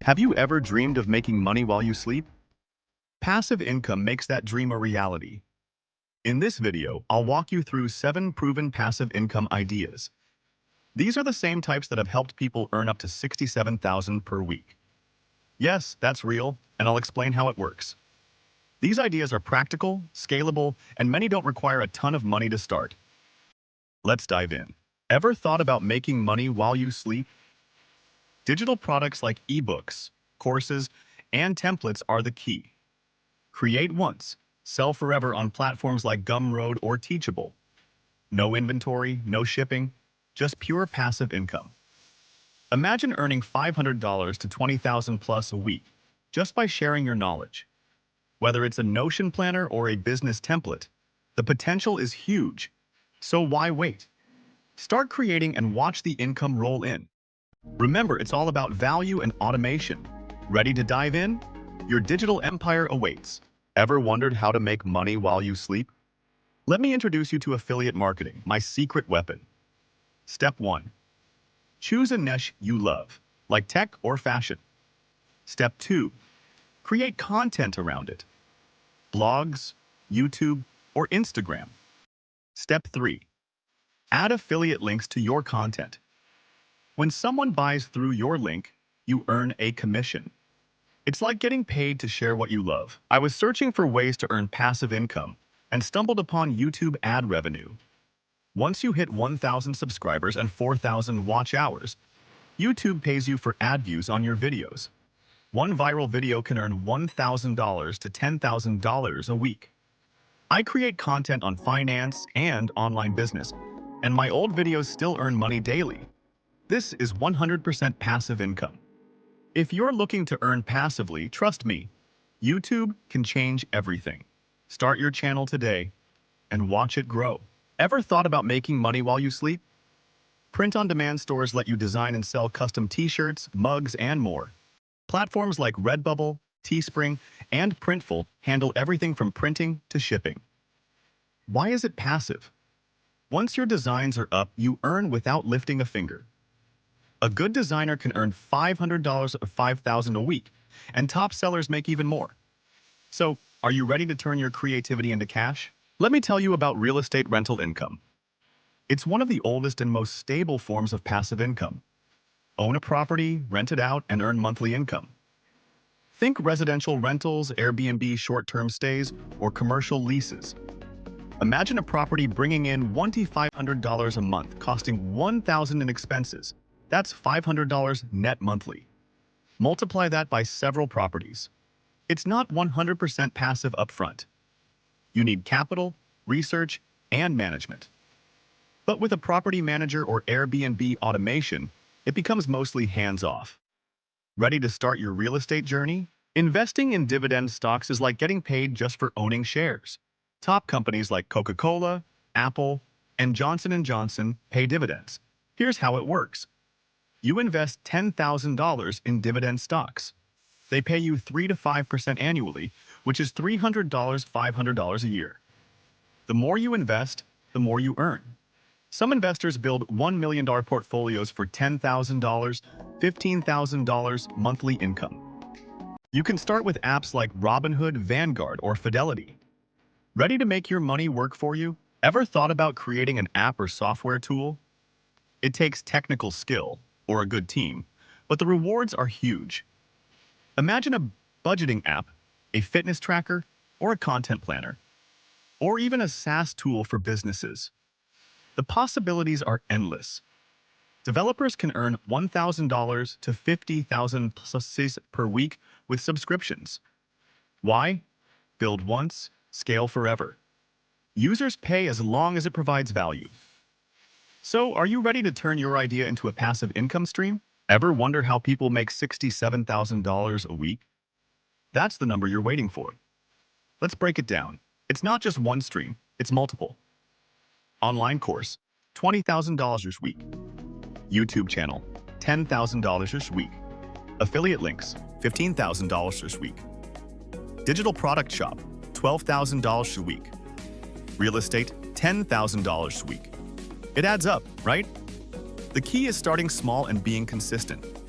Have you ever dreamed of making money while you sleep? Passive income makes that dream a reality. In this video, I'll walk you through 7 proven passive income ideas. These are the same types that have helped people earn up to $67,000 per week. Yes, that's real, and I'll explain how it works. These ideas are practical, scalable, and many don't require a ton of money to start. Let's dive in. Ever thought about making money while you sleep? Digital products like ebooks, courses, and templates are the key. Create once, sell forever on platforms like Gumroad or Teachable. No inventory, no shipping, just pure passive income. Imagine earning $500 to $20,000 plus a week just by sharing your knowledge. Whether it's a Notion planner or a business template, the potential is huge. So why wait? Start creating and watch the income roll in. Remember, it's all about value and automation. Ready to dive in? Your digital empire awaits. Ever wondered how to make money while you sleep? Let me introduce you to affiliate marketing, my secret weapon. Step 1. Choose a niche you love, like tech or fashion. Step 2. Create content around it. Blogs, YouTube, or Instagram. Step 3. Add affiliate links to your content. When someone buys through your link, you earn a commission. It's like getting paid to share what you love. I was searching for ways to earn passive income and stumbled upon YouTube ad revenue. Once you hit 1,000 subscribers and 4,000 watch hours, YouTube pays you for ad views on your videos. One viral video can earn $1,000 to $10,000 a week. I create content on finance and online business, and my old videos still earn money daily. This is 100% passive income. If you're looking to earn passively, trust me, YouTube can change everything. Start your channel today and watch it grow. Ever thought about making money while you sleep? Print-on-demand stores let you design and sell custom t-shirts, mugs, and more. Platforms like Redbubble, Teespring, and Printful handle everything from printing to shipping. Why is it passive? Once your designs are up, you earn without lifting a finger. A good designer can earn $500 or $5,000 a week, and top sellers make even more. So, are you ready to turn your creativity into cash? Let me tell you about real estate rental income. It's one of the oldest and most stable forms of passive income. Own a property, rent it out, and earn monthly income. Think residential rentals, Airbnb short-term stays, or commercial leases. Imagine a property bringing in $2,500 a month, costing $1,000 in expenses. That's $500 net monthly. Multiply that by several properties. It's not 100% passive upfront. You need capital, research, and management. But with a property manager or Airbnb automation, it becomes mostly hands-off. Ready to start your real estate journey? Investing in dividend stocks is like getting paid just for owning shares. Top companies like Coca-Cola, Apple, and Johnson & Johnson pay dividends. Here's how it works. You invest $10,000 in dividend stocks. They pay you 3 to 5% annually, which is $300, $500 a year. The more you invest, the more you earn. Some investors build $1 million portfolios for $10,000, $15,000 monthly income. You can start with apps like Robinhood, Vanguard, or Fidelity. Ready to make your money work for you? Ever thought about creating an app or software tool? It takes technical skill or a good team, but the rewards are huge. Imagine a budgeting app, a fitness tracker, or a content planner, or even a SaaS tool for businesses. The possibilities are endless. Developers can earn $1,000 to $50,000 plus per week with subscriptions. Why? Build once, scale forever. Users pay as long as it provides value. So, are you ready to turn your idea into a passive income stream? Ever wonder how people make $67,000 a week? That's the number you're waiting for. Let's break it down. It's not just one stream, it's multiple. Online course, $20,000 a week. YouTube channel, $10,000 a week. Affiliate links, $15,000 a week. Digital product shop, $12,000 a week. Real estate, $10,000 a week. It adds up, right? The key is starting small and being consistent.